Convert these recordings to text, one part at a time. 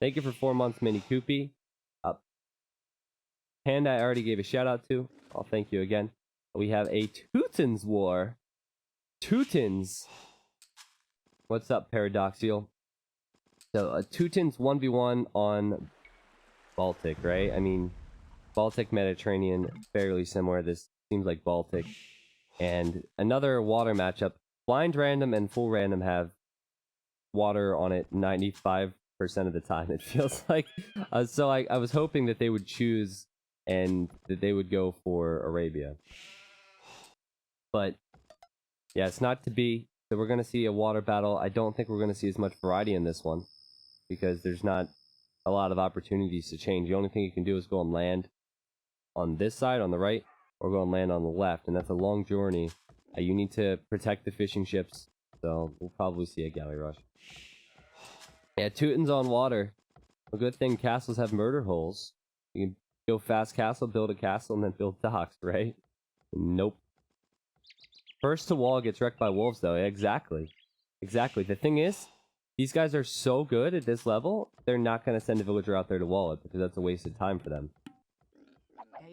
Thank you for 4 months, Mini Koopy. Panda I already gave a shout out to. I'll thank you again. We have a Teutons war. Teutons. What's up, Paradoxial? So, a Teutons 1v1 on Baltic, right? I mean, Baltic, Mediterranean, fairly similar. This seems like Baltic. And another water matchup. Blind random and full random have water on it 95% of the time, it feels like. So I was hoping that they would choose and that they would go for Arabia. But, yeah, it's not to be. So we're going to see a water battle. I don't think we're going to see as much variety in this one, because there's not a lot of opportunities to change. The only thing you can do is go and land on this side, on the right, or go and land on the left, and that's a long journey. You need to protect the fishing ships, so we'll probably see a galley rush. Yeah, Teutons on water. A good thing castles have murder holes. You can go fast castle, build a castle, and then build docks, right? Nope. First to wall gets wrecked by wolves, though. Yeah, exactly. Exactly. The thing is, these guys are so good at this level, they're not going to send a villager out there to wall it, because that's a waste of time for them.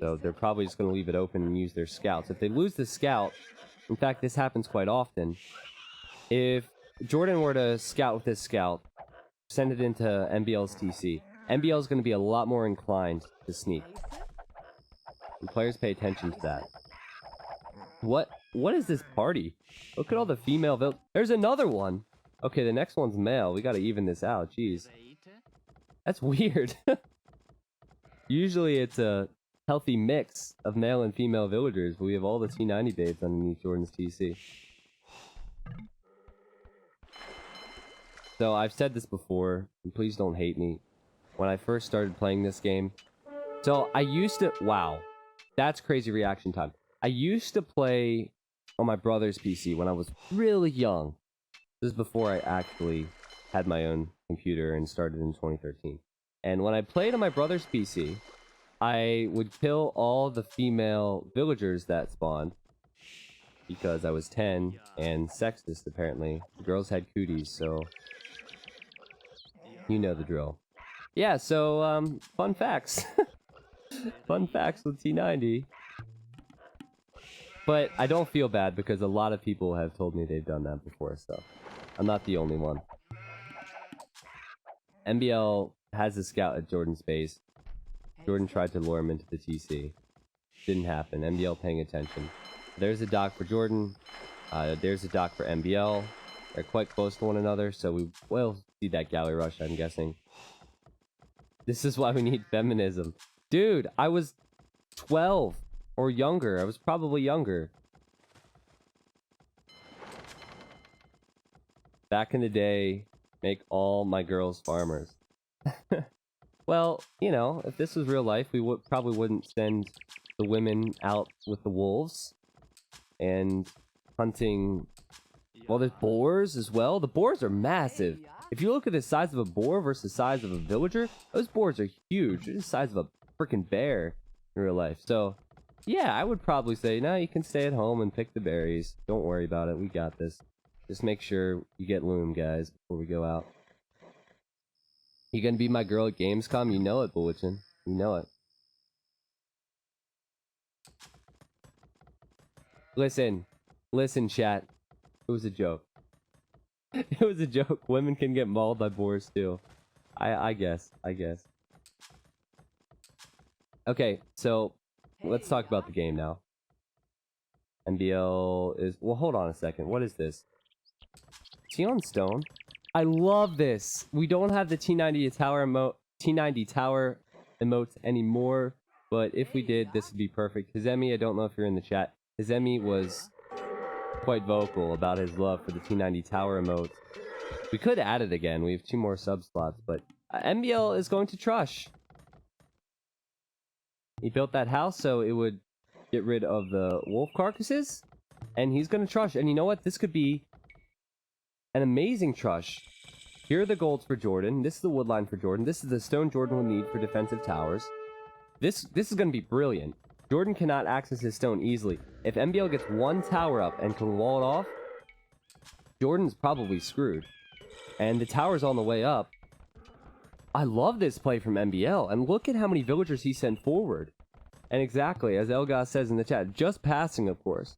So they're probably just going to leave it open and use their scouts. If they lose the scout, in fact, this happens quite often. If Jordan were to scout with this scout, send it into MBL's TC, MBL is going to be a lot more inclined to sneak. And players pay attention to that. What is this party? Look at all the female villagers. There's another one! Okay, the next one's male. We gotta even this out. Jeez. That's weird. Usually it's a healthy mix of male and female villagers, but we have all the T90 babes underneath Jordan's TC. So I've said this before, and please don't hate me. When I first started playing this game, so I used to... Wow. That's crazy reaction time. I used to play on my brother's PC when I was really young. This is before I actually had my own computer and started in 2013. And when I played on my brother's PC, I would kill all the female villagers that spawned, because I was 10 and sexist, apparently. The girls had cooties, so you know the drill. Yeah, so, fun facts. Fun facts with T90. But I don't feel bad, because a lot of people have told me they've done that before, so I'm not the only one. MBL has a scout at Jordan's base. Jordan tried to lure him into the TC. Didn't happen. MBL paying attention. There's a dock for Jordan. There's a dock for MBL. They're quite close to one another, so we will see that galley rush, I'm guessing. This is why we need feminism. Dude, I was 12 or younger. I was probably younger. Back in the day, make all my girls farmers. Well, you know, if this was real life, we probably wouldn't send the women out with the wolves and hunting. Well, there's boars as well. The boars are massive. If you look at the size of a boar versus the size of a villager, those boars are huge. They're the size of a freaking bear in real life. So, yeah, I would probably say, no, you can stay at home and pick the berries. Don't worry about it. We got this. Just make sure you get loom, guys, before we go out. You gonna be my girl at Gamescom? You know it, Bulletin. You know it. Listen, chat. It was a joke. It was a joke. Women can get mauled by boars too. I guess. Okay, so let's talk about the game now. MBL is... Well, hold on a second. What is this? Is he on stone? I love this. We don't have the T90 tower emotes anymore, but if we did, this would be perfect. Hizemi, I don't know if you're in the chat. Hizemi was quite vocal about his love for the T90 tower emote. We could add it again. We have 2 more sub slots, but MBL is going to trush. He built that house so it would get rid of the wolf carcasses, and he's going to trush. And you know what? This could be an amazing trush. Here are the golds for Jordan. This is the wood line for Jordan. This is the stone Jordan will need for defensive towers. This is going to be brilliant. Jordan cannot access his stone easily. If MBL gets 1 tower up and can wall it off, Jordan's probably screwed. And the tower's on the way up. I love this play from MBL, and look at how many villagers he sent forward. And exactly, as Elgas says in the chat, just passing, of course.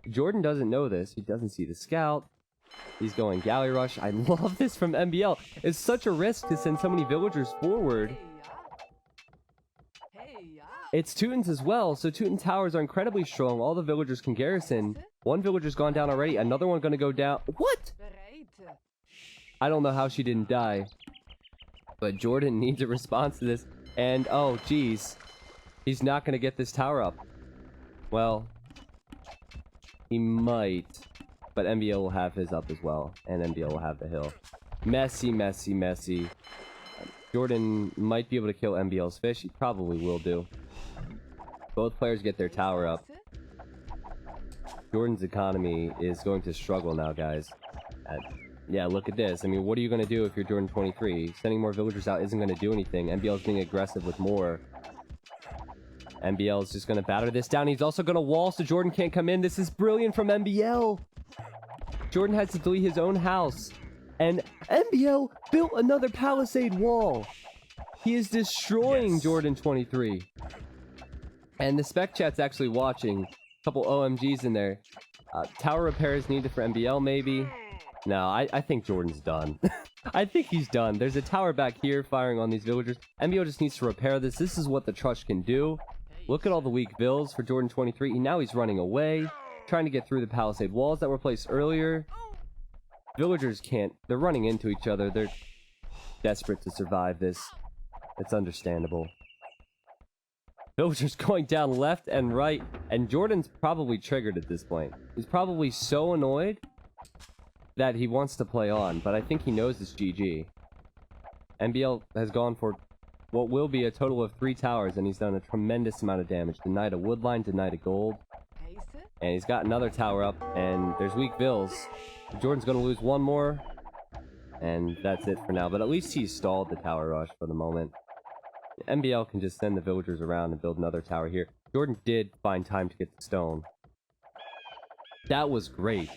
Jordan doesn't know this. He doesn't see the scout. He's going galley rush. I love this from MBL. It's such a risk to send so many villagers forward. It's Teutons as well, so Teuton towers are incredibly strong. All the villagers can garrison. One villager's gone down already. Another one gonna go down. What? I don't know how she didn't die. But Jordan needs a response to this. And, oh, geez. He's not gonna get this tower up. Well, he might. But MBL will have his up as well. And MBL will have the hill. Messy, messy, messy. Jordan might be able to kill MBL's fish. He probably will do. Both players get their tower up. Jordan's economy is going to struggle now, guys. Yeah, look at this. I mean, what are you going to do if you're Jordan 23? Sending more villagers out isn't going to do anything. MBL's being aggressive with more. MBL is just going to batter this down. He's also going to wall so Jordan can't come in. This is brilliant from MBL. Jordan has to delete his own house. And MBL built another palisade wall. He is destroying Jordan 23. And the spec chat's actually watching. A couple OMGs in there. Tower repairs needed for MBL, maybe. No, I think Jordan's done. I think he's done. There's a tower back here firing on these villagers. MBL just needs to repair this. This is what the Trush can do. Look at all the weak vills for Jordan 23. Now he's running away. Trying to get through the palisade walls that were placed earlier. Villagers can't. They're running into each other. They're desperate to survive this. It's understandable. Villagers going down left and right. And Jordan's probably triggered at this point. He's probably so annoyed that he wants to play on. But I think he knows it's GG. MBL has gone for what will be a total of 3 towers. And he's done a tremendous amount of damage. Denied a wood line, denied a gold. And he's got another tower up. And there's weak vills. Jordan's going to lose one more. And that's it for now. But at least he stalled the tower rush for the moment. MBL can just send the villagers around and build another tower here. Jordan did find time to get the stone. That was great.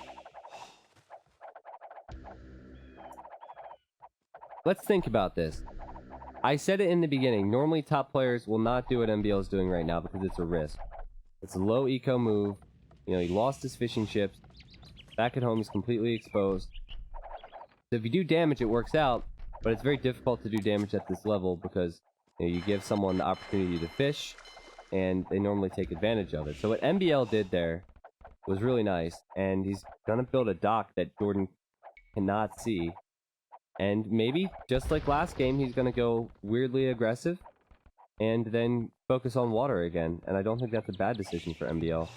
Let's think about this. I said it in the beginning. Normally top players will not do what MBL is doing right now because it's a risk. It's a low eco move. You know, he lost his fishing ships. Back at home, he's completely exposed. So if you do damage, it works out. But it's very difficult to do damage at this level because you give someone the opportunity to fish, and they normally take advantage of it. So what MBL did there was really nice, and he's gonna build a dock that Jordan cannot see. And maybe, just like last game, he's gonna go weirdly aggressive, and then focus on water again. And I don't think that's a bad decision for MBL.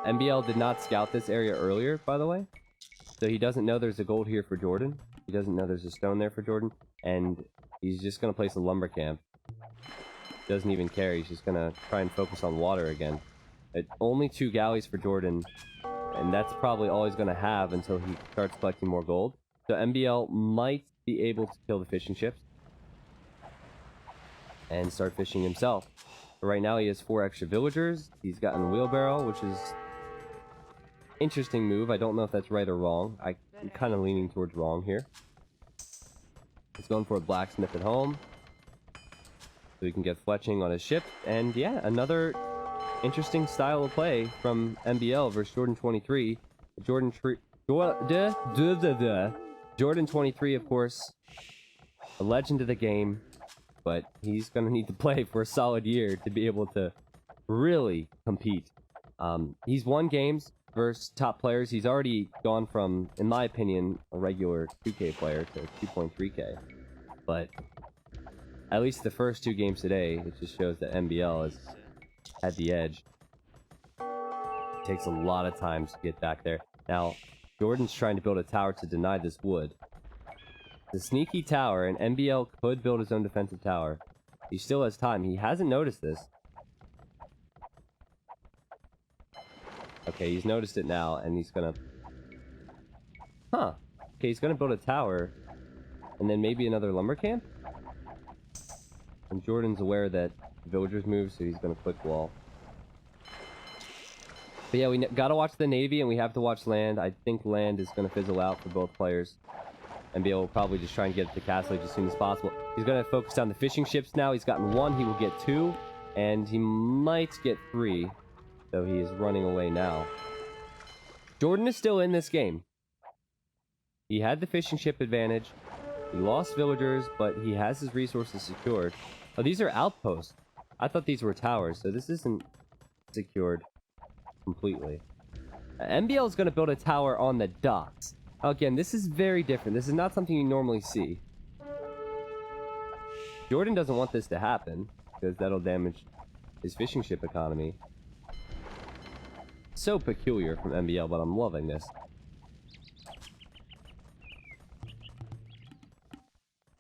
MBL did not scout this area earlier, by the way. So he doesn't know there's a gold here for Jordan. He doesn't know there's a stone there for Jordan. And he's just going to place a lumber camp. Doesn't even care. He's just going to try and focus on water again. Only 2 galleys for Jordan. And that's probably all he's going to have until he starts collecting more gold. So MBL might be able to kill the fishing ships. And start fishing himself. But right now he has 4 extra villagers. He's gotten wheelbarrow, which is interesting move. I don't know if that's right or wrong. I'm kind of leaning towards wrong here. He's going for a blacksmith at home. So he can get fletching on his ship. And yeah, another interesting style of play from MBL versus Jordan 23. Jordan 23, of course, a legend of the game. But he's going to need to play for a solid year to be able to really compete. He's won games versus top players. He's already gone from, in my opinion, a regular 2K player to 2.3K. But at least the first 2 games today, it just shows that MBL has had the edge. It takes a lot of time to get back there. Now, Jordan's trying to build a tower to deny this wood. It's a sneaky tower, and MBL could build his own defensive tower. He still has time. He hasn't noticed this. Okay, he's noticed it now, and he's gonna... Huh. Okay, he's gonna build a tower, and then maybe another lumber camp? And Jordan's aware that villagers move, so he's gonna quick wall. But yeah, we gotta watch the Navy, and we have to watch land. I think land is gonna fizzle out for both players. MBL will probably just try and get to the castle age as soon as possible. He's going to focus on the fishing ships now. He's gotten 1, he will get 2, and he might get 3. So he is running away now. Jordan is still in this game. He had the fishing ship advantage. He lost villagers, but he has his resources secured. Oh, these are outposts. I thought these were towers, so this isn't secured completely. MBL is going to build a tower on the docks. Again, this is very different. This is not something you normally see. Jordan doesn't want this to happen, because that'll damage his fishing ship economy. So peculiar from MBL, but I'm loving this.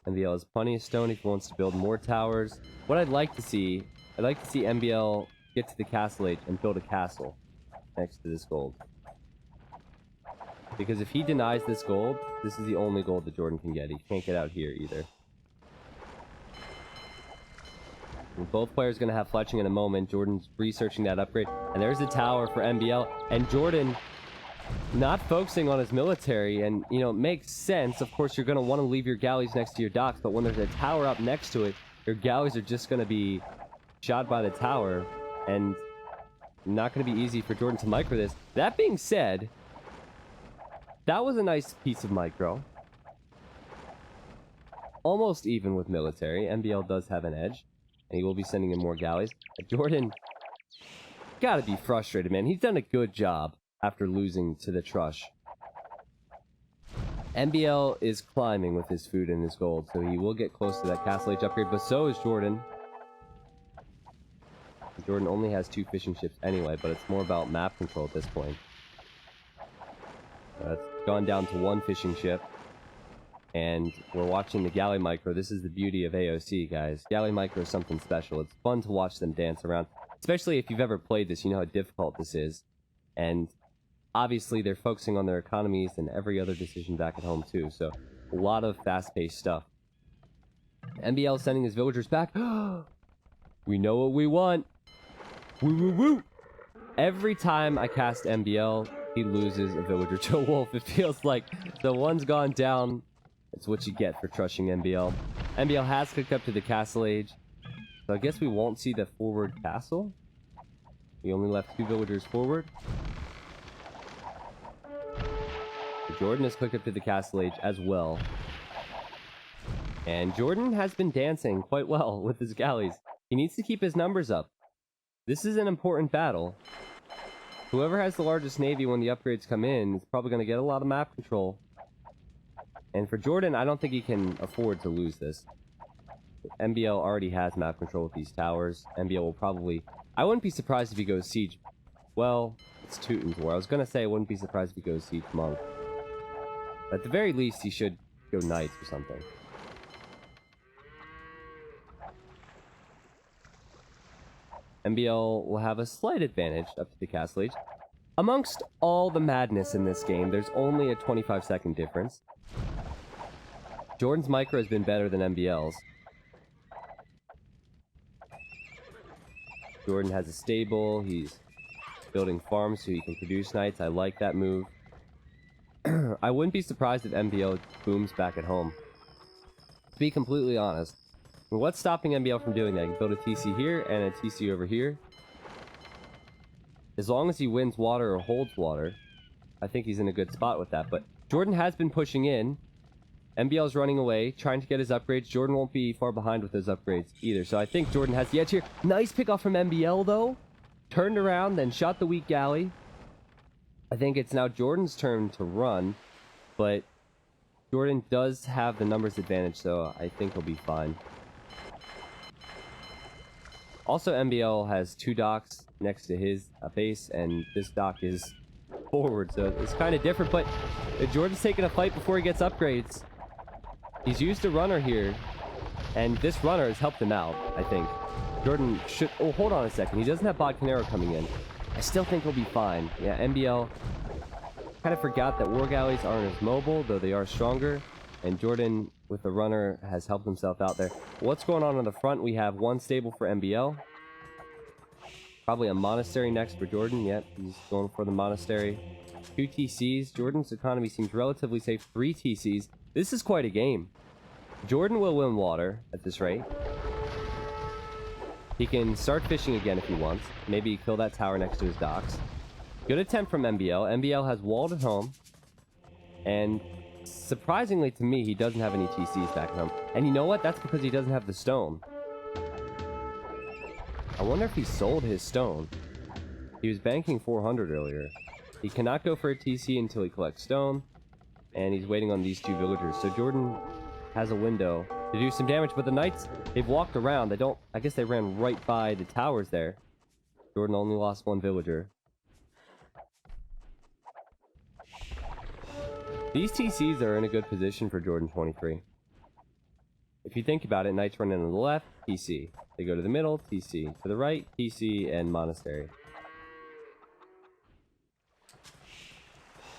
MBL has plenty of stone if he wants to build more towers. What I'd like to see MBL get to the castle age and build a castle next to this gold. Because if he denies this gold, this is the only gold that Jordan can get. He can't get out here either. And both players are going to have fletching in a moment. Jordan's researching that upgrade. And there's a tower for MBL. And Jordan not focusing on his military. And, you know, it makes sense. Of course, you're going to want to leave your galleys next to your docks. But when there's a tower up next to it, your galleys are just going to be shot by the tower. And not going to be easy for Jordan to micro this. That being said, that was a nice piece of micro. Almost even with military. MBL does have an edge. And he will be sending in more galleys. But Jordan gotta be frustrated, man. He's done a good job after losing to the Trush. MBL is climbing with his food and his gold. So he will get close to that castle age upgrade. But so is Jordan. Jordan only has 2 fishing ships anyway. But it's more about map control at this point. It's gone down to 1 fishing ship. And we're watching the galley micro. This is the beauty of AOC, guys. Galley micro is something special. It's fun to watch them dance around. Especially if you've ever played this, you know how difficult this is. And obviously they're focusing on their economies and every other decision back at home too. So a lot of fast-paced stuff. MBL sending his villagers back. We know what we want. Woo woo woo. Every time I cast MBL, he loses a villager to a wolf. It feels like the one's gone down. It's what you get for trushing MBL. MBL has clicked up to the castle age. So I guess we won't see the forward castle. We only left 2 villagers forward. But Jordan has clicked up to the castle age as well. And Jordan has been dancing quite well with his galleys. He needs to keep his numbers up. This is an important battle. Whoever has the largest navy when the upgrades come in is probably going to get a lot of map control. And for Jordan, I don't think he can afford to lose this. MBL already has map control with these towers. MBL will probably... I wouldn't be surprised if he goes Siege. Well, it's Teuton's War. I was going to say I wouldn't be surprised if he goes Siege Monk. At the very least, he should go Knights or something. MBL will have a slight advantage up to the castle age. Amongst all the madness in this game, there's only a 25-second difference. Jordan's micro has been better than MBL's. Jordan has a stable. He's building farms so he can produce knights. I like that move. I wouldn't be surprised if MBL booms back at home. To be completely honest. What's stopping MBL from doing that? He can build a TC here and a TC over here. As long as he wins water or holds water, I think he's in a good spot with that. But Jordan has been pushing in. MBL's running away, trying to get his upgrades. Jordan won't be far behind with those upgrades either. So I think Jordan has the edge here. Nice pickoff from MBL, though. Turned around, then shot the weak galley. I think it's now Jordan's turn to run. But Jordan does have the numbers advantage, so I think he'll be fine. Also, MBL has 2 docks next to his base, and this dock is forward, so it's kind of different. But Jordan's taking a fight before he gets upgrades. He's used a runner here, and this runner has helped him out, I think. Jordan should... Oh, hold on a second. He doesn't have Bodcanero coming in. I still think he'll be fine. Yeah, MBL kind of forgot that war galleys aren't as mobile, though they are stronger. And Jordan, with the runner, has helped himself out there. What's going on the front? We have 1 stable for MBL. Probably a monastery next for Jordan. Yep, he's going for the monastery. 2 TCs. Jordan's economy seems relatively safe. 3 TCs. This is quite a game. Jordan will win water at this rate. He can start fishing again if he wants. Maybe kill that tower next to his docks. Good attempt from MBL. MBL has walled at home. And surprisingly to me, he doesn't have any TCs back at home. And you know what? That's because he doesn't have the stone. I wonder if he sold his stone. He was banking 400 earlier. He cannot go for a TC until he collects stone. And he's waiting on these two villagers. So Jordan has a window to do some damage. But the knights, they've walked around. They don't... I guess they ran right by the towers there. Jordan only lost one villager. These TCs are in a good position for Jordan 23. If you think about it, knights run in on the left, TC. They go to the middle, TC. To the right, TC and monastery.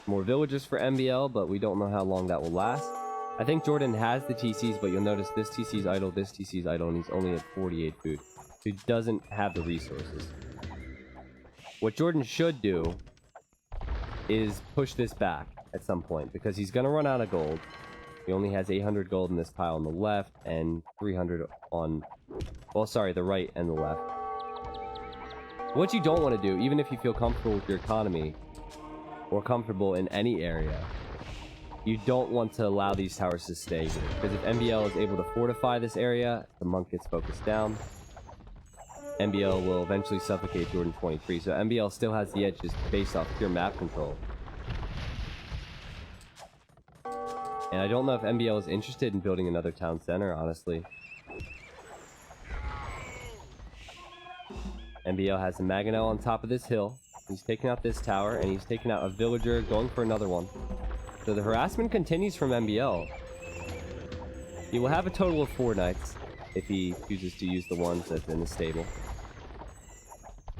More villages for MBL, but we don't know how long that will last. I think Jordan has the TCs, but you'll notice this TC's idle, this TC's idle, and he's only at 48 food. He doesn't have the resources. What Jordan should do is push this back at some point, because he's going to run out of gold. He only has 800 gold in this pile on the left, and 300 on... well, sorry, the right and the left. What you don't want to do, even if you feel comfortable with your economy, or comfortable in any area, you don't want to allow these towers to stay here. Because if MBL is able to fortify this area, the monk gets focused down. MBL will eventually suffocate Jordan 23. So MBL still has the edge just based off pure map control. And I don't know if MBL is interested in building another town center, honestly. MBL has a Maganel on top of this hill. He's taking out this tower, and he's taking out a villager, going for another one. So the harassment continues from MBL. He will have a total of 4 knights if he chooses to use the ones that's in the stable.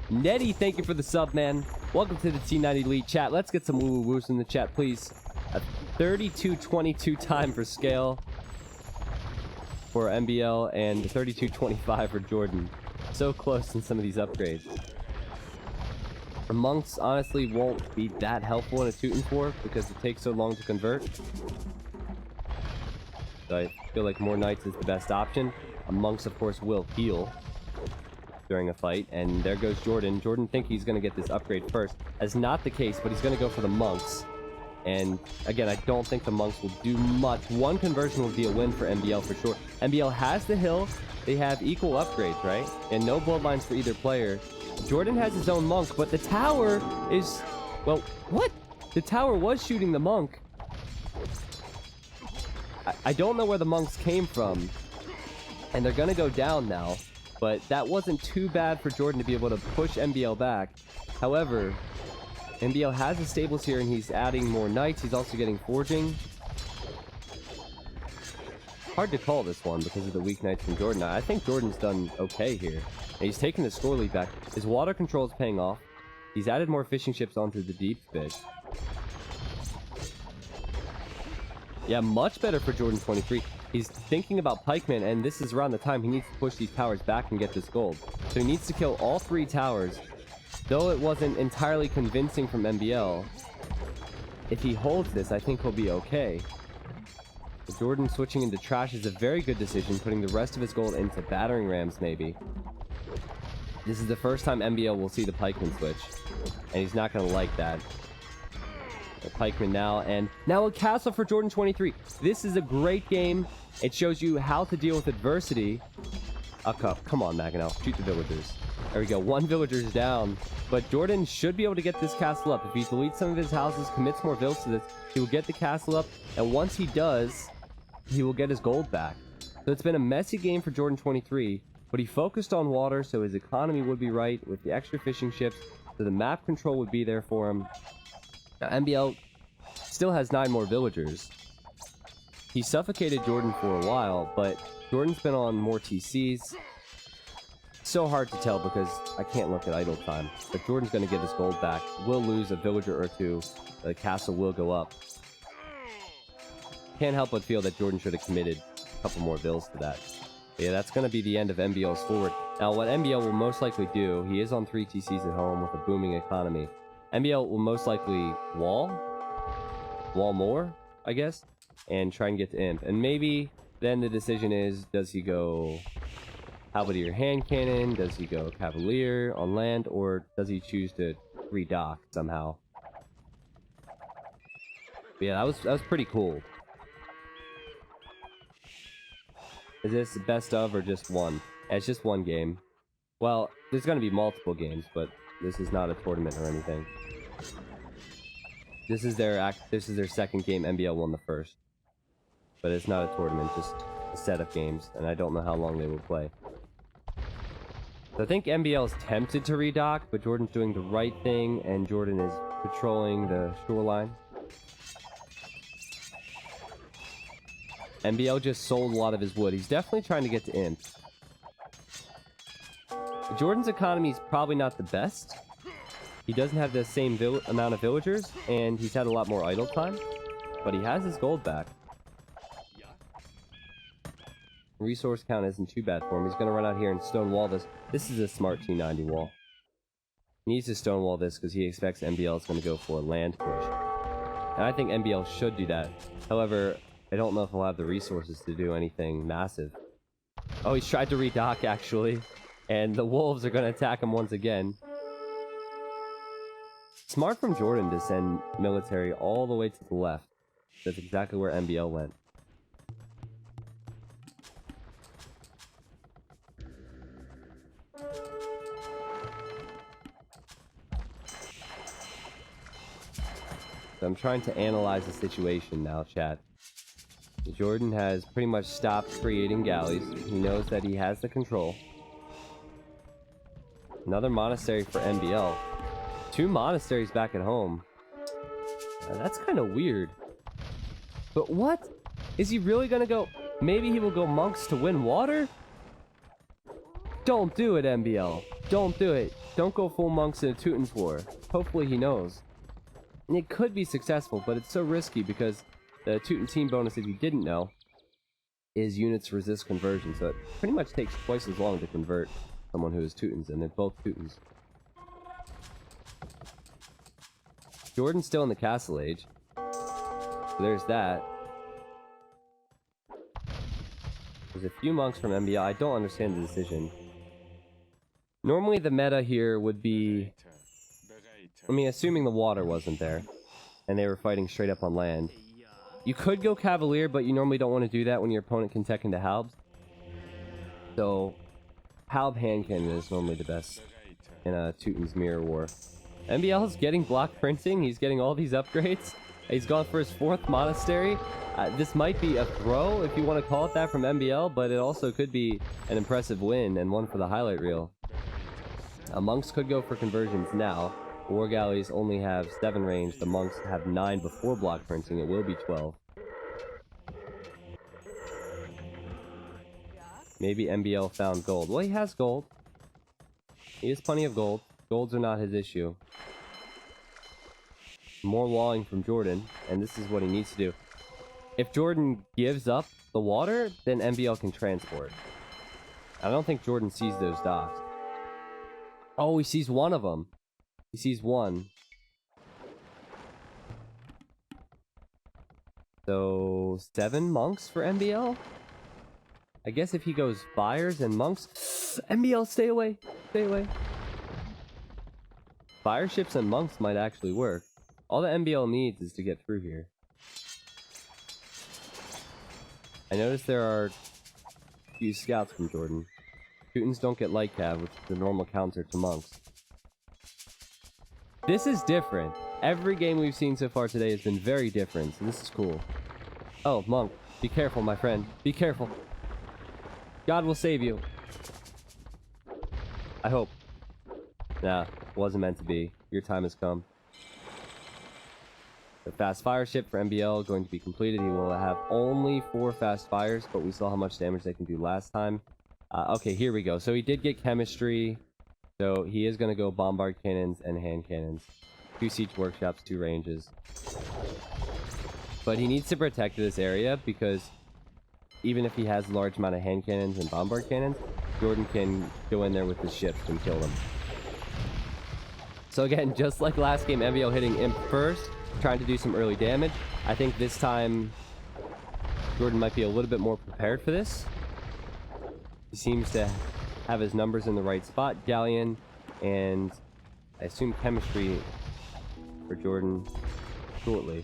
Netty, thank you for the sub, man. Welcome to the T90 Elite chat. Let's get some woo-woo-woos in the chat, please. A 32-22 time for scale for MBL and 32-25 for Jordan. So close in some of these upgrades. The monks honestly won't be that helpful in a Teuton's War because it takes so long to convert. So I feel like more knights is the best option. Monks, of course, will heal during a fight. And there goes Jordan. Jordan thinks he's going to get this upgrade first. That's not the case, but he's going to go for the monks. And again, I don't think the monks will do much. One conversion will be a win for MBL for sure. MBL has the hill. They have equal upgrades, right? And no bloodlines for either player. Jordan has his own monk, but the tower is... well, what? The tower was shooting the monk. I don't know where the monks came from. And they're going to go down now. But that wasn't too bad for Jordan to be able to push MBL back. However, MBL has the stables here and he's adding more knights. He's also getting forging. Hard to call this one because of the weak knights from Jordan. I think Jordan's done okay here. And he's taken the score lead back. His water control is paying off. He's added more fishing ships onto the deep fish. Yeah, much better for Jordan 23. He's thinking about pikemen, and this is around the time he needs to push these towers back and get this gold. So he needs to kill all 3 towers. Though it wasn't entirely convincing from MBL, if he holds this, I think he'll be okay. But Jordan switching into trash is a very good decision, putting the rest of his gold into battering rams, maybe. This is the first time MBL will see the pikeman switch, and he's not going to like that. The pikeman now, and now a castle for Jordan 23. This is a great game. It shows you how to deal with adversity. A cup. Come on, Maganel. Shoot the villagers. There we go. 1 villager's down. But Jordan should be able to get this castle up. If he deletes some of his houses, commits more villas to this, he will get the castle up. And once he does, he will get his gold back. So it's been a messy game for Jordan 23. But he focused on water, so his economy would be right with the extra fishing ships. So the map control would be there for him. Now, MBL still has 9 more villagers. He suffocated Jordan for a while, but Jordan's been on more TCs. So hard to tell because I can't look at idle time. But Jordan's going to get his gold back. Will lose a villager or 2. The castle will go up. Can't help but feel that Jordan should have committed a couple more vills to that. But yeah, that's going to be the end of MBL's forward. Now, what MBL will most likely do, he is on 3 TCs at home with a booming economy. MBL will most likely wall more, I guess. and try and get to Imp. And maybe then the decision is, does he go Halberdier hand cannon? Does he go Cavalier on land? Or does he choose to redock somehow? But yeah, that was pretty cool. Is this best of or just one? It's just one game. Well, there's going to be multiple games, but this is not a tournament or anything. This is their second game. NBL won the first. But it's not a tournament, just a set of games, and I don't know how long they will play. So I think NBL is tempted to redock, but Jordan's doing the right thing, and Jordan is patrolling the shoreline. NBL just sold a lot of his wood. He's definitely trying to get to Imp. Jordan's economy is probably not the best. He doesn't have the same amount of villagers, and he's had a lot more idle time. But he has his gold back. Resource count isn't too bad for him. He's going to run out here and stonewall this. This is a smart T90 wall. He needs to stonewall this because he expects NBL is going to go for a land push. And I think NBL should do that. However, I don't know if he'll have the resources to do anything massive. Oh, he's tried to redock, actually. And the wolves are going to attack him once again. Smart from Jordan to send military all the way to the left. That's exactly where NBL went. So I'm trying to analyze the situation now, chat. Jordan has pretty much stopped creating galleys. He knows that he has the control. Another monastery for NBL. 2 monasteries back at home. That's kind of weird. But what? Is he really gonna go? Maybe he will go monks to win water? Don't do it, NBL. Don't do it. Don't go full monks in a Teutons war. Hopefully he knows. And it could be successful, but it's so risky because the Teuton team bonus, if you didn't know, is units resist conversion. So it pretty much takes twice as long to convert someone who is Teutons, and they're both Teutons. Jordan's still in the Castle Age. So there's that. There's a few monks from MBI. I don't understand the decision. Normally the meta here would be... I mean, assuming the water wasn't there, and they were fighting straight up on land. You could go Cavalier, but you normally don't want to do that when your opponent can tech into Halbs. So, Halb hand cannon is normally the best in a Teuton's Mirror War. NBL is getting block printing. He's getting all these upgrades. He's gone for his 4th monastery. This might be a throw, if you want to call it that, from NBL, but it also could be an impressive win and one for the highlight reel. Monks could go for conversions now. War galleys only have 7 range. The monks have 9 before block printing. It will be 12. Maybe NBL found gold. Well, he has gold. He has plenty of gold. Golds are not his issue. More walling from Jordan, and this is what he needs to do. If Jordan gives up the water, then NBL can transport. I don't think Jordan sees those docks. Oh, he sees one of them. He sees one. So, 7 monks for NBL? I guess if he goes fires and monks... NBL, stay away! Stay away! Fire ships and monks might actually work. All the NBL needs is to get through here. I noticed there are a few scouts from Jordan. Teutons don't get light cav, which is the normal counter to monks. This is different. Every game we've seen so far today has been very different, so this is cool. Oh, monk. Be careful, my friend. Be careful. God will save you. I hope. Nah, wasn't meant to be. Your time has come. The fast fire ship for NBL going to be completed. He will have only 4 fast fires, but we saw how much damage they can do last time. Okay, here we go. So he did get chemistry. So he is going to go bombard cannons and hand cannons. 2 siege workshops, 2 ranges. But he needs to protect this area because even if he has a large amount of hand cannons and bombard cannons, Jordan can go in there with his ships and kill them. So again, just like last game, NBL hitting Imp first, trying to do some early damage. I think this time Jordan might be a little bit more prepared for this. He seems to have his numbers in the right spot. Galleon and I assume chemistry for Jordan shortly.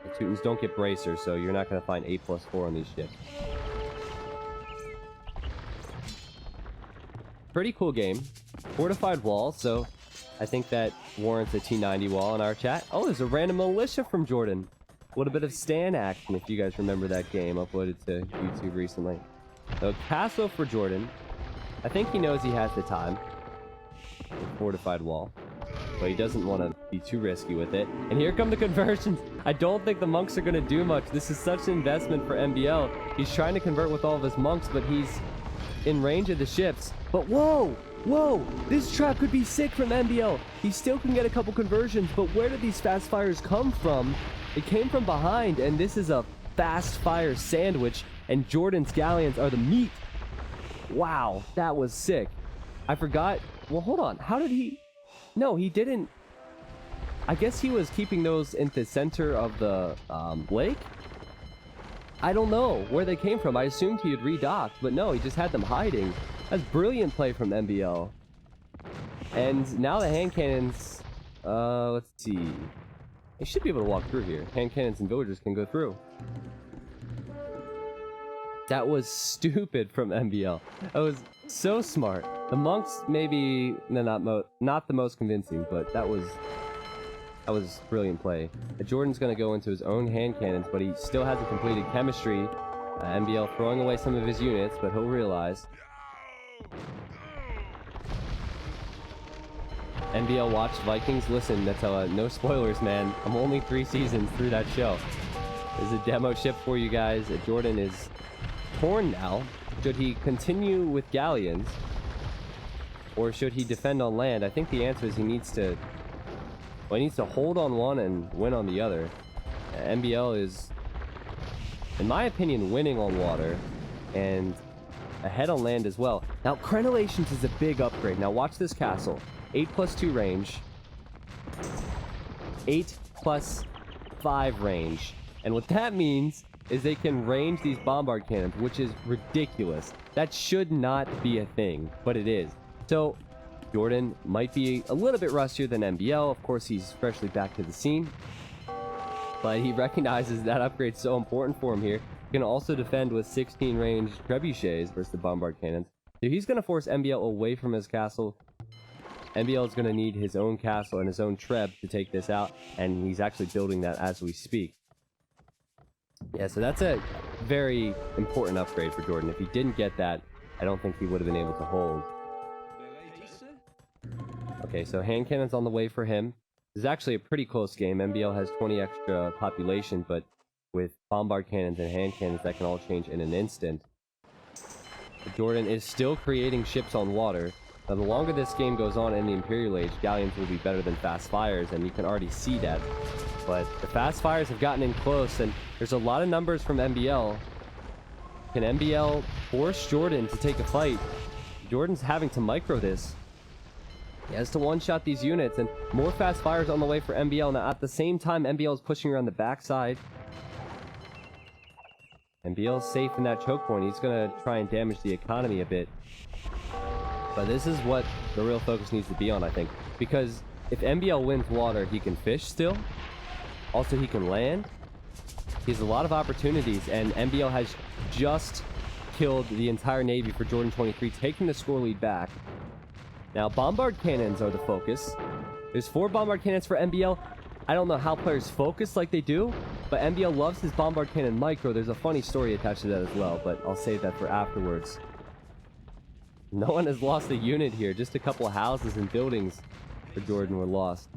The Teutons don't get bracers, so you're not going to find 8+4 on these ships. Pretty cool game. Fortified wall, so I think that warrants a T90 wall in our chat. Oh, there's a random militia from Jordan. A little bit of Stan action, if you guys remember that game, uploaded to YouTube recently. So castle for Jordan. I think he knows he has the time. Fortified wall. But he doesn't want to be too risky with it. And here come the conversions. I don't think the monks are going to do much. This is such an investment for MBL. He's trying to convert with all of his monks, but he's in range of the ships. But whoa! Whoa! This trap could be sick from MBL. He still can get a couple conversions, but where did these fast fires come from? It came from behind, and this is a fast fire sandwich, and Jordan's galleons are the meat. Wow, that was sick. I forgot. Well, hold on. How did he... No, he didn't. I guess he was keeping those in the center of the lake? I don't know where they came from. I assumed he had redocked, but no, he just had them hiding. That's brilliant play from MBL. And now the hand cannons... let's see. They should be able to walk through here. Hand cannons and villagers can go through. That was stupid from MBL. That was so smart. The monks maybe not the most convincing, but that was brilliant play. Jordan's going to go into his own hand cannons, but he still hasn't completed chemistry. MBL throwing away some of his units, but he'll realize. MBL watched Vikings. Listen, that's no spoilers, man. I'm only 3 seasons through that show. There's a demo ship for you guys. Jordan is torn now. Should he continue with galleons? Or should he defend on land? I think the answer is he needs to hold on one and win on the other. MBL is, in my opinion, winning on water and ahead on land as well. Now, Crenellations is a big upgrade. Now, watch this castle. 8+2 range. 8+5 range. And what that means is they can range these bombard cannons, which is ridiculous. That should not be a thing, but it is. So, Jordan might be a little bit rustier than MBL. Of course, he's freshly back to the scene. But he recognizes that upgrade's so important for him here. He can also defend with 16 range trebuchets versus the bombard cannons. So he's going to force MBL away from his castle. MBL is going to need his own castle and his own treb to take this out. And he's actually building that as we speak. Yeah, so that's a very important upgrade for Jordan. If he didn't get that, I don't think he would have been able to hold. Okay, so hand cannons on the way for him. This is actually a pretty close game. MBL has 20 extra population, but with bombard cannons and hand cannons, that can all change in an instant. But Jordan is still creating ships on water. Now, the longer this game goes on in the Imperial Age, galleons will be better than fast fires, and you can already see that. But the fast fires have gotten in close, and there's a lot of numbers from MBL. Can MBL force Jordan to take a fight? Jordan's having to micro this. He has to one-shot these units, and more fast fires on the way for MBL. Now, at the same time, MBL is pushing around the backside. MBL's safe in that choke point. He's going to try and damage the economy a bit. But this is what the real focus needs to be on, I think. Because if MBL wins water, he can fish still. Also, he can land. He has a lot of opportunities, and MBL has just killed the entire Navy for Jordan 23, taking the score lead back. Now, bombard cannons are the focus. There's 4 bombard cannons for MBL. I don't know how players focus like they do, but MBL loves his bombard cannon micro. There's a funny story attached to that as well, but I'll save that for afterwards. No one has lost a unit here. Just a couple houses and buildings for Jordan were lost.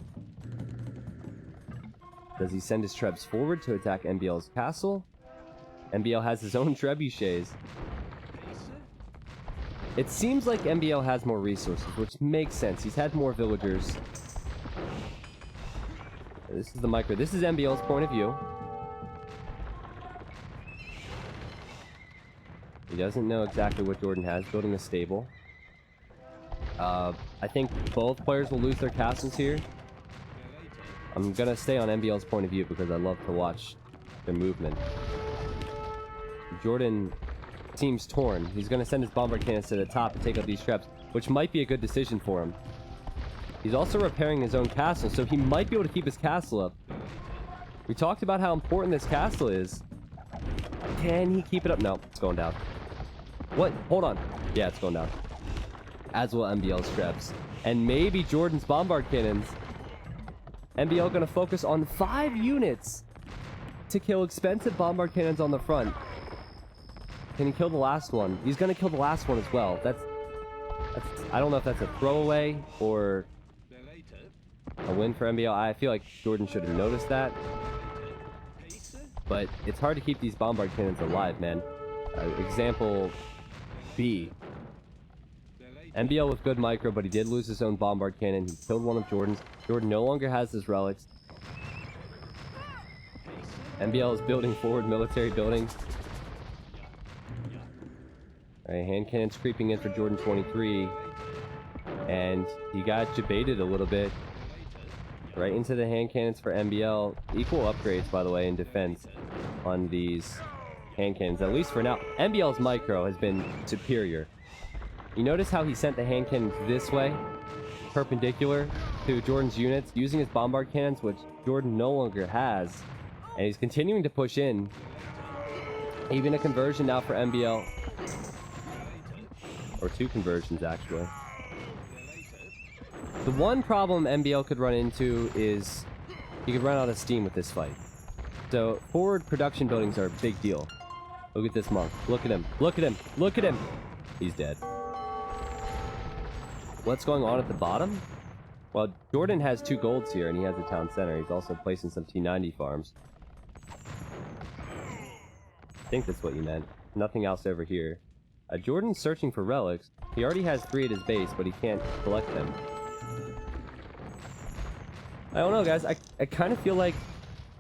Does he send his trebs forward to attack MBL's castle? MBL has his own trebuchets. It seems like MBL has more resources, which makes sense. He's had more villagers. This is the micro. This is MBL's point of view. He doesn't know exactly what Jordan has. Building a stable. I think both players will lose their castles here. I'm gonna stay on MBL's point of view because I love to watch their movement. Jordan seems torn. He's going to send his bombard cannons to the top to take out these traps, which might be a good decision for him. He's also repairing his own castle, so he might be able to keep his castle up. We talked about how important this castle is. Can he keep it up? No, it's going down. What? Hold on. Yeah, it's going down. As will MBL's traps. And maybe Jordan's bombard cannons. MBL going to focus on 5 units to kill expensive bombard cannons on the front. Can he kill the last one? He's going to kill the last one as well. That's I don't know if that's a throwaway or a win for MBL. I feel like Jordan should have noticed that. But it's hard to keep these bombard cannons alive, man. Example B. MBL with good micro, but he did lose his own bombard cannon. He killed one of Jordan's. Jordan no longer has his relics. MBL is building forward military buildings. Alright, hand cannons creeping in for Jordan 23. And he got debated a little bit. Right into the hand cannons for MBL. Equal upgrades, by the way, in defense on these hand cannons. At least for now. MBL's micro has been superior. You notice how he sent the hand cannons this way? Perpendicular to Jordan's units. Using his bombard cannons, which Jordan no longer has. And he's continuing to push in. Even a conversion now for MBL. Or 2 conversions, actually. The one problem MBL could run into is he could run out of steam with this fight. So forward production buildings are a big deal. Look at this monk. Look at him. Look at him. Look at him. He's dead. What's going on at the bottom? Well, Jordan has 2 golds here and he has a town center. He's also placing some T90 farms. I think that's what you meant. Nothing else over here. Jordan's searching for relics. He already has 3 at his base, but he can't collect them. I don't know, guys. I kind of feel like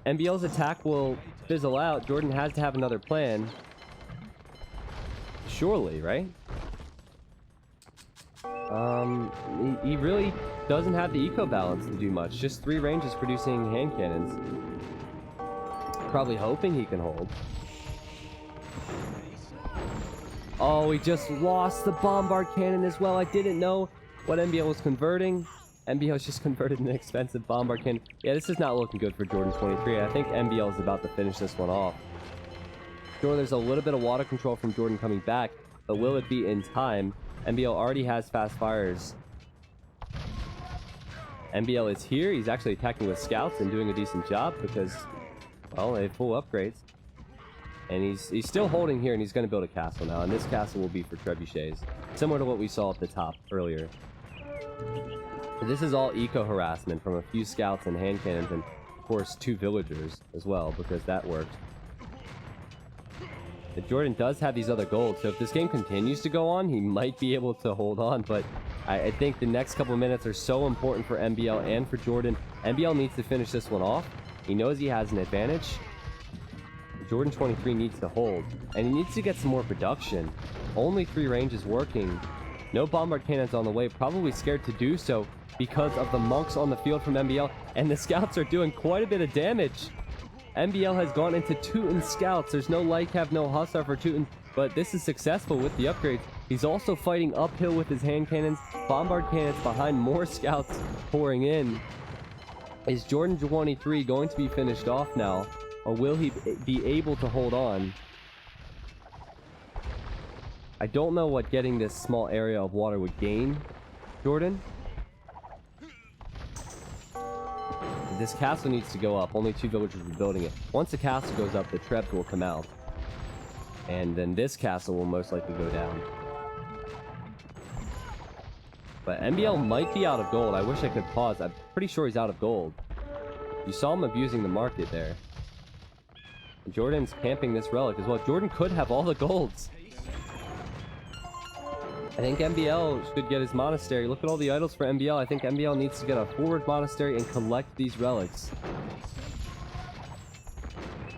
MBL's attack will fizzle out. Jordan has to have another plan. Surely, right? He really doesn't have the eco balance to do much. Just 3 ranges producing hand cannons. Probably hoping he can hold. Oh, he just lost the bombard cannon as well. I didn't know what MBL was converting. MBL's just converted an expensive bombard cannon. Yeah, this is not looking good for Jordan 23. I think MBL is about to finish this one off. Sure, there's a little bit of water control from Jordan coming back, but will it be in time? MBL already has fast fires. MBL is here. He's actually attacking with scouts and doing a decent job because, well, they have full upgrades. And he's still holding here, and he's going to build a castle now. And this castle will be for trebuchets, similar to what we saw at the top earlier. This is all eco-harassment from a few scouts and hand cannons, and of course 2 villagers as well, because that worked. But Jordan does have these other golds, so if this game continues to go on, he might be able to hold on, but I think the next couple minutes are so important for MBL and for Jordan. MBL needs to finish this one off. He knows he has an advantage. Jordan 23 needs to hold, and he needs to get some more production. Only 3 ranges working. No bombard cannons on the way, probably scared to do so because of the monks on the field from MBL, and the scouts are doing quite a bit of damage. MBL has gone into Teuton scouts. There's no Lycav, no Hussar for Teuton, but this is successful with the upgrades. He's also fighting uphill with his hand cannons, bombard cannons behind more scouts pouring in. Is Jordan 23 going to be finished off now, or will he be able to hold on? I don't know what getting this small area of water would gain Jordan. This castle needs to go up. Only 2 villagers are building it. Once the castle goes up, the trebs will come out. And then this castle will most likely go down. But MBL might be out of gold. I wish I could pause. I'm pretty sure he's out of gold. You saw him abusing the market there. Jordan's camping this relic as well. Jordan could have all the golds. I think MBL should get his monastery. Look at all the idols for MBL. I think MBL needs to get a forward monastery and collect these relics.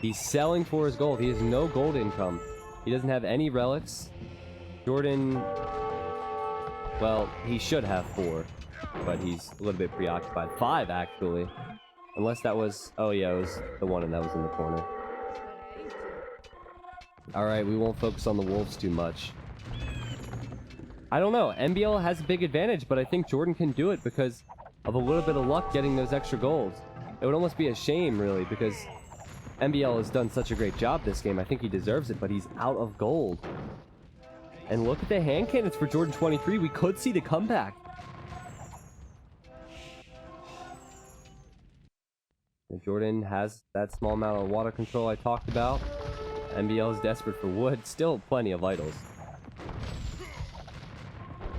He's selling for his gold. He has no gold income. He doesn't have any relics. Jordan, well, he should have 4, but he's a little bit preoccupied. 5, actually. Unless that was, oh yeah, it was the one and that was in the corner. Alright, we won't focus on the wolves too much. I don't know. MBL has a big advantage, but I think Jordan can do it because of a little bit of luck getting those extra golds. It would almost be a shame, really, because MBL has done such a great job this game. I think he deserves it, but he's out of gold. And look at the hand cannons for Jordan 23. We could see the comeback. And Jordan has that small amount of water control I talked about. MBL is desperate for wood. Still plenty of vitals.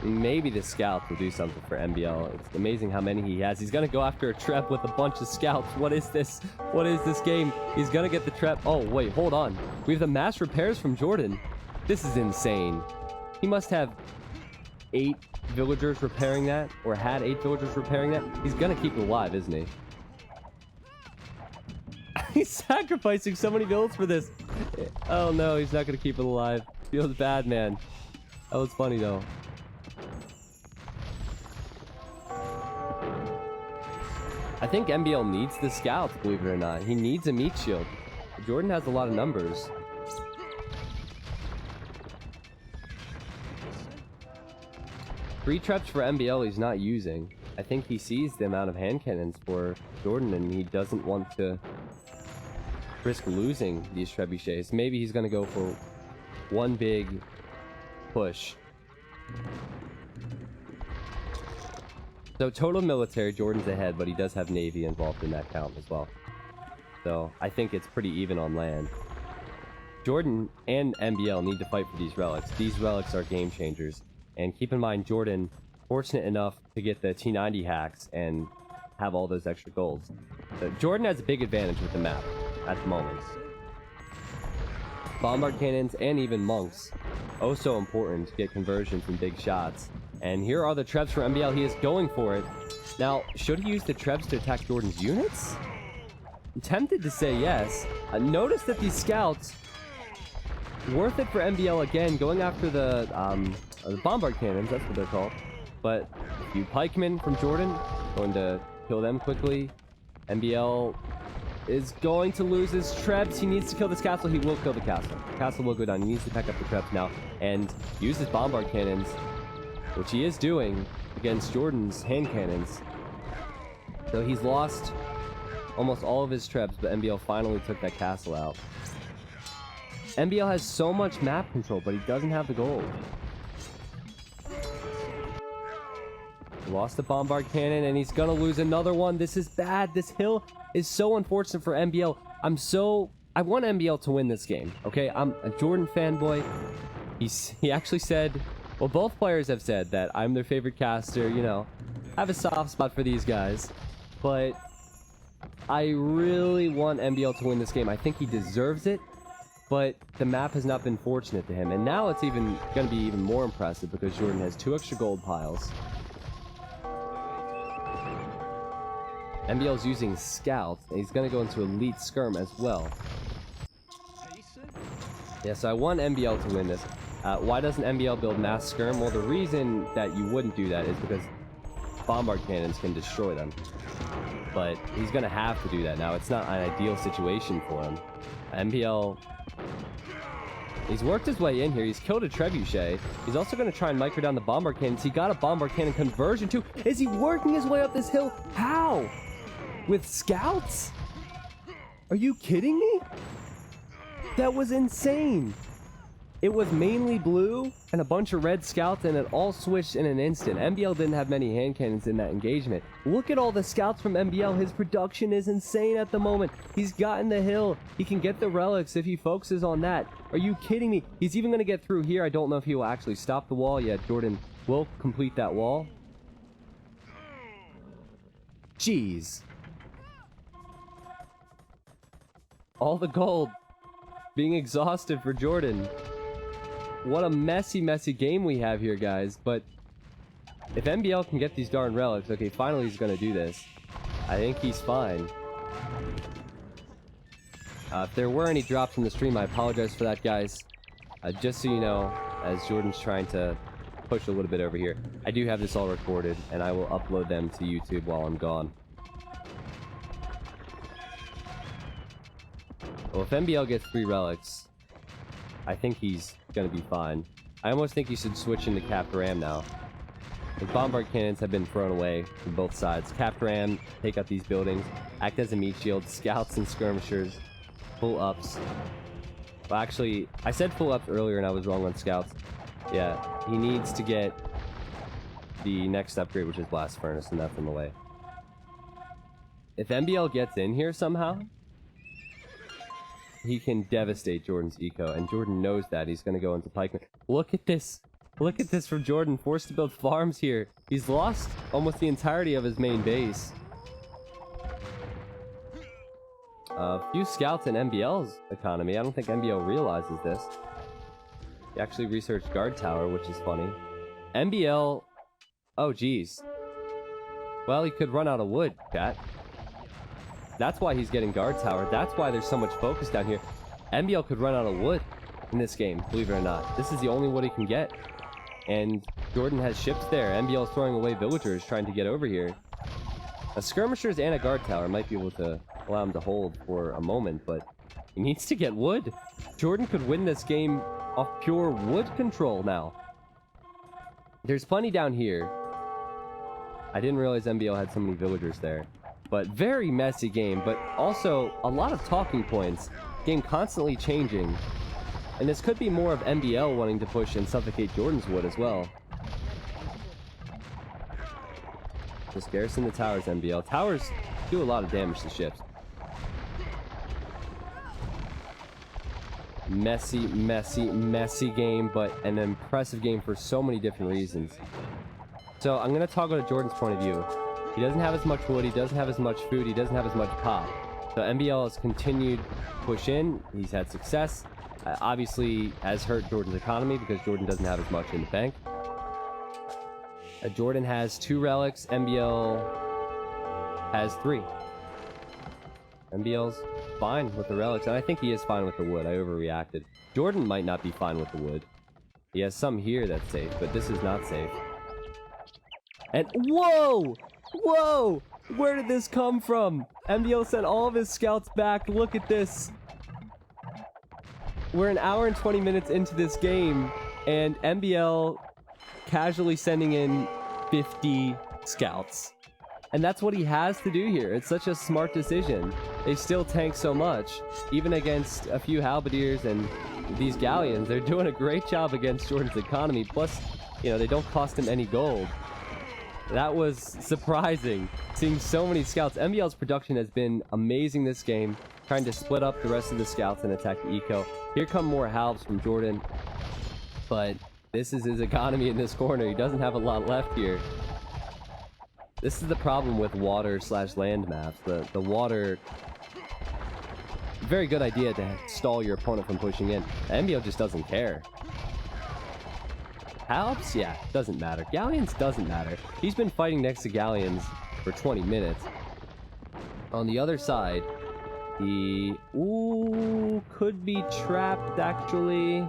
Maybe the scouts will do something for MBL. It's amazing how many he has. He's gonna go after a trap with a bunch of scouts. What is this? What is this game? He's gonna get the trap. Oh, wait, hold on. We have the mass repairs from Jordan. This is insane. He must have 8 villagers repairing that, or had 8 villagers repairing that. He's gonna keep it alive, isn't he? He's sacrificing so many builds for this. Oh no, he's not gonna keep it alive. Feels bad, man. That was funny though. I think MBL needs the scouts, believe it or not. He needs a meat shield. Jordan has a lot of numbers. Three traps for MBL he's not using. I think he sees the amount of hand cannons for Jordan and he doesn't want to risk losing these trebuchets. Maybe he's going to go for one big push. So total military, Jordan's ahead, but he does have Navy involved in that count as well. So I think it's pretty even on land. Jordan and MBL need to fight for these relics. These relics are game changers. And keep in mind, Jordan, fortunate enough to get the T90 hacks and have all those extra golds. So Jordan has a big advantage with the map at the moment. Bombard cannons and even monks. Oh, so important to get conversions and big shots. And here are the trebs for MBL. He is going for it. Now, should he use the trebs to attack Jordan's units? I'm tempted to say yes. Notice that these scouts, worth it for MBL again, going after the bombard cannons, that's what they're called. But a few pikemen from Jordan, going to kill them quickly. MBL is going to lose his trebs. He needs to kill this castle. He will kill the castle. The castle will go down. He needs to pack up the trebs now and use his bombard cannons, which he is doing against Jordan's hand cannons. So he's lost almost all of his trebs, but MBL finally took that castle out. MBL has so much map control, but he doesn't have the gold. He lost the bombard cannon, and he's gonna lose another one. This is bad. This hill is so unfortunate for MBL. I want MBL to win this game, okay? I'm a Jordan fanboy. He actually said, well, both players have said that I'm their favorite caster, you know. I have a soft spot for these guys, but I really want MBL to win this game. I think he deserves it, but the map has not been fortunate to him. And now it's even going to be even more impressive because Jordan has 2 extra gold piles. MBL's using scouts, and he's going to go into elite skirm as well. Yeah, so I want MBL to win this. Why doesn't MBL build mass skirm? Well, the reason that you wouldn't do that is because bombard cannons can destroy them. But he's going to have to do that now. It's not an ideal situation for him. MBL, he's worked his way in here. He's killed a trebuchet. He's also going to try and micro down the bombard cannons. He got a bombard cannon conversion too. Is he working his way up this hill? How? With scouts? Are you kidding me? That was insane. It was mainly blue and a bunch of red scouts, and it all switched in an instant. MBL didn't have many hand cannons in that engagement. Look at all the scouts from MBL. His production is insane at the moment. He's gotten the hill. He can get the relics if he focuses on that. Are you kidding me? He's even going to get through here. I don't know if he will actually stop the wall yet. Jordan will complete that wall. Jeez. All the gold being exhausted for Jordan. What a messy, messy game we have here, guys. But if MBL can get these darn relics, okay, finally he's going to do this. I think he's fine. If there were any drops in the stream, I apologize for that, guys. Just so you know, as Jordan's trying to push a little bit over here, I do have this all recorded, and I will upload them to YouTube while I'm gone. Well, if MBL gets 3 relics, I think he's gonna be fine. I almost think he should switch into Capped Ram now. The bombard cannons have been thrown away from both sides. Capped Ram, take out these buildings, act as a meat shield, scouts and skirmishers, full ups. Well, actually, I said full ups earlier and I was wrong on scouts. Yeah, he needs to get the next upgrade, which is Blast Furnace, and that's on the way. If MBL gets in here somehow, he can devastate Jordan's eco, and Jordan knows that. He's going to go into pikeman. Look at this. Look at this from Jordan. Forced to build farms here. He's lost almost the entirety of his main base. A few scouts in MBL's economy. I don't think MBL realizes this. He actually researched guard tower, which is funny. MBL... Oh, geez. Well, he could run out of wood, chat. That's why he's getting guard tower. That's why there's so much focus down here. MBL could run out of wood in this game, believe it or not. This is the only wood he can get. And Jordan has ships there. MBL is throwing away villagers trying to get over here. A skirmishers and a guard tower might be able to allow him to hold for a moment, but he needs to get wood. Jordan could win this game off pure wood control now. There's plenty down here. I didn't realize MBL had so many villagers there. But very messy game, but also a lot of talking points. Game constantly changing. And this could be more of MBL wanting to push and suffocate Jordan's wood as well. Just garrison the towers, MBL. Towers do a lot of damage to ships. Messy, messy, messy game, but an impressive game for so many different reasons. So I'm going to talk about Jordan's point of view. He doesn't have as much wood, he doesn't have as much food, he doesn't have as much pop. So MBL has continued to push in, he's had success. Obviously has hurt Jordan's economy because Jordan doesn't have as much in the bank. Jordan has 2 relics, MBL has 3. MBL's fine with the relics, and I think he is fine with the wood. I overreacted. Jordan might not be fine with the wood. He has some here that's safe, but this is not safe. And whoa! Whoa! Where did this come from? MBL sent all of his scouts back. Look at this. We're an hour and 20 minutes into this game, and MBL casually sending in 50 scouts. And that's what he has to do here. It's such a smart decision. They still tank so much, even against a few halberdiers and these galleons. They're doing a great job against Jordan's economy. Plus, you know, they don't cost him any gold. That was surprising, seeing so many scouts. MBL's production has been amazing this game, trying to split up the rest of the scouts and attack the eco. Here come more halves from Jordan, but this is his economy in this corner. He doesn't have a lot left here. This is the problem with water/land maps. The water... Very good idea to stall your opponent from pushing in. MBL just doesn't care. Halves? Yeah, doesn't matter. Galleons doesn't matter. He's been fighting next to galleons for 20 minutes. On the other side, he... Ooh, could be trapped, actually.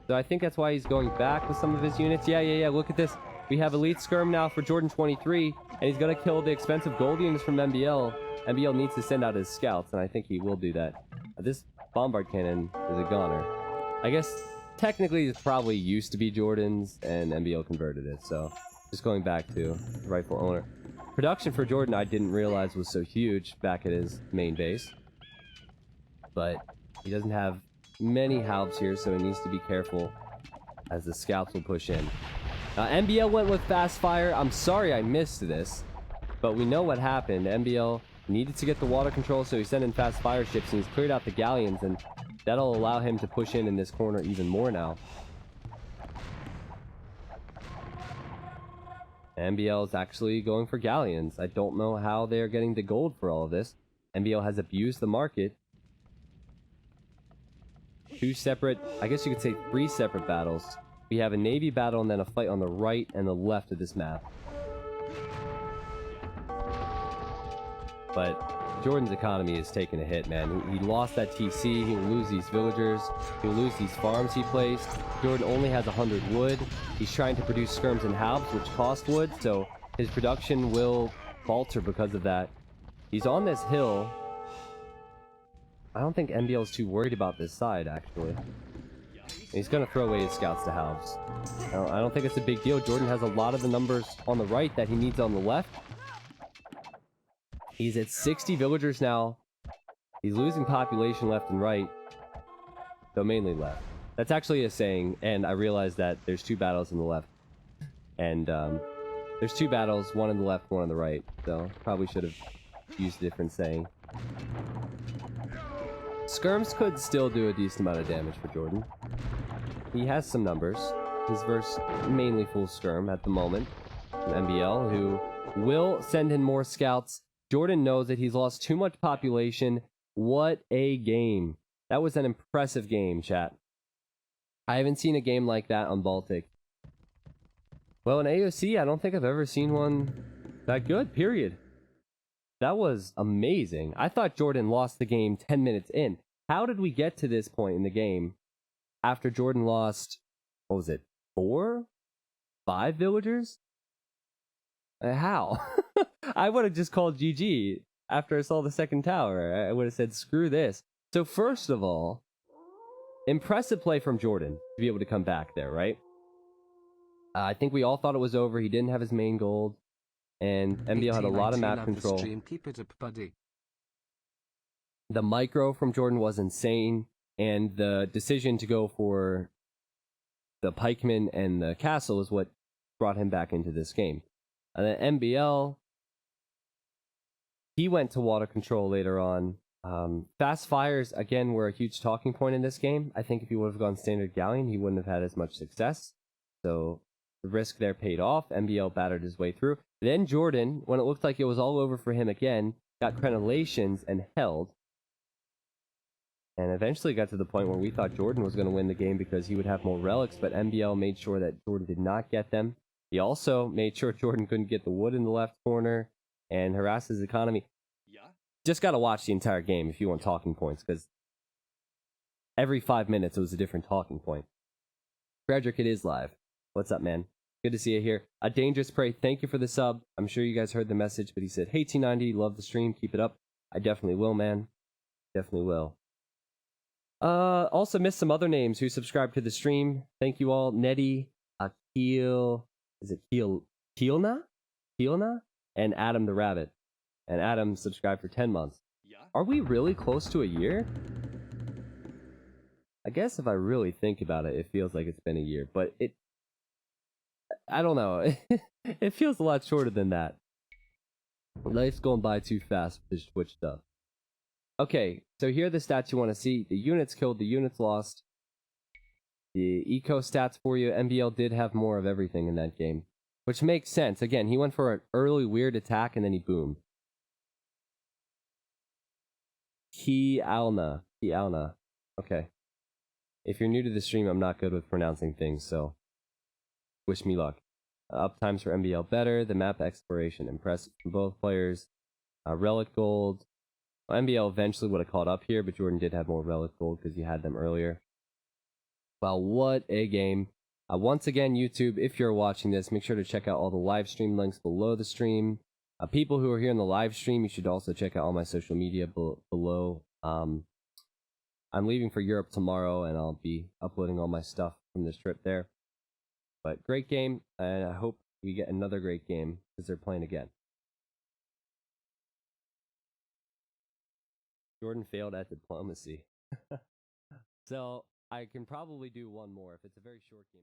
So I think that's why he's going back with some of his units. Yeah, look at this. We have Elite Skirm now for Jordan 23, and he's going to kill the expensive gold units from MBL. MBL needs to send out his scouts, and I think he will do that. This bombard cannon is a goner. I guess... Technically, it's probably used to be Jordan's, and MBL converted it, so just going back to rightful owner. Production for Jordan, I didn't realize was so huge back at his main base. But he doesn't have many halves here, so he needs to be careful as the scouts will push in. MBL went with fast fire. I'm sorry I missed this, but we know what happened. MBL needed to get the water control, so he sent in fast fire ships, and he's cleared out the galleons, and that'll allow him to push in this corner even more now. MBL is actually going for galleons. I don't know how they're getting the gold for all of this. MBL has abused the market. 2 separate, I guess you could say 3 separate battles. We have a navy battle and then a fight on the right and the left of this map. But Jordan's economy is taking a hit, man. He lost that TC, he'll lose these villagers, he'll lose these farms he placed. Jordan only has 100 wood. He's trying to produce skirms and halves, which cost wood, so his production will falter because of that. He's on this hill. I don't think MBL is too worried about this side, actually. He's going to throw away his scouts to halves. I don't think it's a big deal. Jordan has a lot of the numbers on the right that he needs on the left. He's at 60 villagers now. He's losing population left and right. So mainly left. That's actually a saying, and I realized that there's 2 battles in the left. And there's 2 battles, one on the left, one on the right. So probably should have used a different saying. Skirms could still do a decent amount of damage for Jordan. He has some numbers. His verse mainly full skirm at the moment. From MBL, who will send in more scouts. Jordan knows that he's lost too much population. What a game. That was an impressive game, chat. I haven't seen a game like that on Baltic. Well, in AOC, I don't think I've ever seen one that good, period. That was amazing. I thought Jordan lost the game 10 minutes in. How did we get to this point in the game after Jordan lost, what was it, 4? 5 villagers? How? I would have just called GG after I saw the second tower. I would have said, screw this. So first of all, impressive play from Jordan to be able to come back there, right? I think we all thought it was over. He didn't have his main gold. And MBL had a lot of map control. Keep it up, buddy. The micro from Jordan was insane. And the decision to go for the pikemen and the castle is what brought him back into this game. And then MBL, he went to water control later on. Fast fires, again, were a huge talking point in this game. I think if he would have gone standard galleon, he wouldn't have had as much success. So the risk there paid off. MBL battered his way through. Then Jordan, when it looked like it was all over for him again, got crenellations and held. And eventually got to the point where we thought Jordan was going to win the game because he would have more relics, but MBL made sure that Jordan did not get them. He also made sure Jordan couldn't get the wood in the left corner and harass his economy. Yeah. Just got to watch the entire game if you want talking points, because every 5 minutes it was a different talking point. Frederick, it is live. What's up, man? Good to see you here. A Dangerous Prey, thank you for the sub. I'm sure you guys heard the message, but he said, hey, T90, love the stream, keep it up. I definitely will, man. Definitely will. Also missed some other names who subscribed to the stream. Thank you all. Nettie, Akil, is it Keelna? And Adam the Rabbit. And Adam subscribed for 10 months. Yeah. Are we really close to a year? I guess if I really think about it, it feels like it's been a year, but I don't know. It feels a lot shorter than that. Life's going by too fast with this Twitch stuff. Okay, so here are the stats you want to see. The units killed, the units lost. The eco stats for you. MBL did have more of everything in that game, which makes sense. Again, he went for an early weird attack and then he boomed. Kialna. Okay. If you're new to the stream, I'm not good with pronouncing things, so wish me luck. Uptimes for MBL better. The map exploration impressive from both players. Relic gold. Well, MBL eventually would have caught up here, but Jordan did have more relic gold because he had them earlier. Well, what a game. Once again, YouTube, if you're watching this, make sure to check out all the live stream links below the stream. People who are here in the live stream, you should also check out all my social media below. I'm leaving for Europe tomorrow, and I'll be uploading all my stuff from this trip there. But great game, and I hope we get another great game because they're playing again. Jordan failed at diplomacy. So I can probably do one more if it's a very short game.